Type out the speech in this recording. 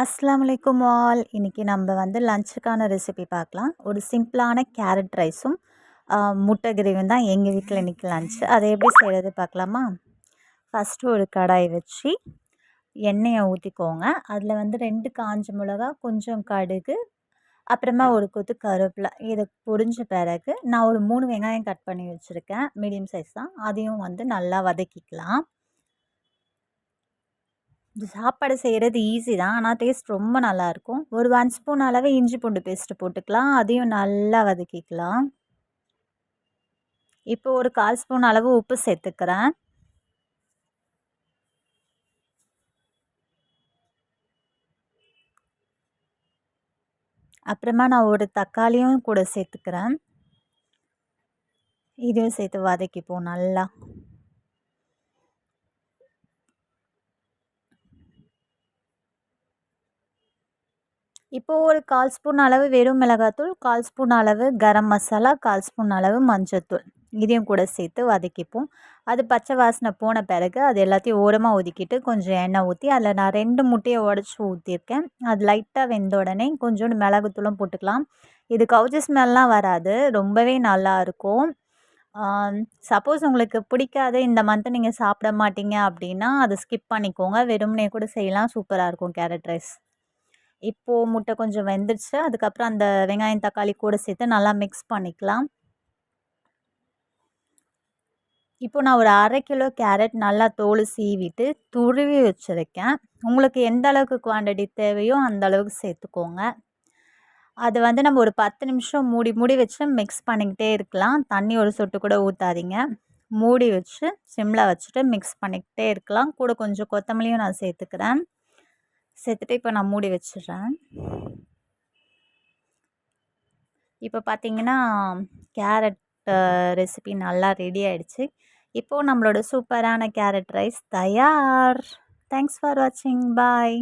அஸ்ஸலாமு அலைக்கும் ஆல். இன்னைக்கு நம்ம வந்து லஞ்சுக்கான ரெசிபி பார்க்கலாம். ஒரு சிம்பிளான கேரட் ரைஸும் முட்டை கிரேவியும் தான் எங்கள் வீட்டில் இன்னைக்கு லஞ்ச். அதை எப்படி செய்கிறது பார்க்கலாமா? ஃபஸ்ட்டு ஒரு கடாய் வச்சு எண்ணெயை ஊற்றிக்கோங்க. அதில் வந்து 2 காஞ்ச மிளகா, கொஞ்சம் கடுகு, அப்புறமா ஒரு கொத்து கருவேப்பிலை. இது பொரிஞ்ச பிறகு நான் ஒரு 3 வெங்காயம் கட் பண்ணி வச்சுருக்கேன், மீடியம் சைஸ் தான். அதையும் வந்து நல்லா வதக்கிக்கலாம். இது சாப்பாடு செய்கிறது ஈஸி தான், ஆனால் டேஸ்ட் ரொம்ப நல்லாயிருக்கும். ஒரு 1 ஸ்பூன் அளவு இஞ்சி பூண்டு பேஸ்ட்டு போட்டுக்கலாம். அதையும் நல்லா வதக்கிக்கலாம். இப்போ ஒரு 1/4 ஸ்பூன் அளவு உப்பு சேர்த்துக்கிறேன். அப்புறமா நான் ஒரு தக்காளியும் கூட சேர்த்துக்கிறேன். இதையும் சேர்த்து வதக்கிப்போம் நல்லா. இப்போது ஒரு 1/4 ஸ்பூன் அளவு வெறும் மிளகாத்தூள், 1/4 ஸ்பூன் அளவு கரம் மசாலா, 1/4 ஸ்பூன் அளவு மஞ்சத்தூள், இதையும் கூட சேர்த்து வதக்கிப்போம். அது பச்சை வாசனை போன பிறகு அது எல்லாத்தையும் ஓரமாக ஒதுக்கிட்டு கொஞ்சம் எண்ணெய் ஊற்றி அதில் நான் 2 முட்டையை உடச்சி ஊற்றிருக்கேன். அது லைட்டாக வெந்த உடனே கொஞ்சோண்டு மிளகுத்தூளும் போட்டுக்கலாம். இது கவுச்சி ஸ்மெல்லாம் வராது, ரொம்பவே நல்லாயிருக்கும். சப்போஸ் உங்களுக்கு பிடிக்காது, இந்த மந்த்து நீங்கள் சாப்பிட மாட்டீங்க அப்படின்னா அதை ஸ்கிப் பண்ணிக்கோங்க. வெறுமனே கூட செய்யலாம், சூப்பராக இருக்கும் கேரட் ரைஸ். இப்போது முட்டை கொஞ்சம் வெந்துடுச்சு. அதுக்கப்புறம் அந்த வெங்காயம், தக்காளி கூட சேர்த்து நல்லா மிக்ஸ் பண்ணிக்கலாம். இப்போ நான் ஒரு 1/2 கிலோ கேரட் நல்லா தோல் சீவிட்டு துருவி வச்சுருக்கேன். உங்களுக்கு எந்த அளவுக்கு குவான்டிட்டி தேவையோ அந்த அளவுக்கு சேர்த்துக்கோங்க. அது வந்து நம்ம ஒரு 10 நிமிஷம் மூடி மூடி வச்சு மிக்ஸ் பண்ணிக்கிட்டே இருக்கலாம். தண்ணி ஒரு சொட்டு கூட ஊற்றாதீங்க. மூடி வச்சு சிம்மில் வச்சுட்டு மிக்ஸ் பண்ணிக்கிட்டே இருக்கலாம். கூட கொஞ்சம் கொத்தமல்லியும் நான் சேர்த்துக்கிறேன். சேர்த்துட்டு இப்போ நான் மூடி வச்சிடுறேன். இப்போ பார்த்தீங்கன்னா கேரட் ரெசிபி நல்லா ரெடி ஆகிடுச்சு. இப்போது நம்மளோட சூப்பரான கேரட் ரைஸ் தயார். தேங்க்ஸ் ஃபார் வாட்சிங். பாய்.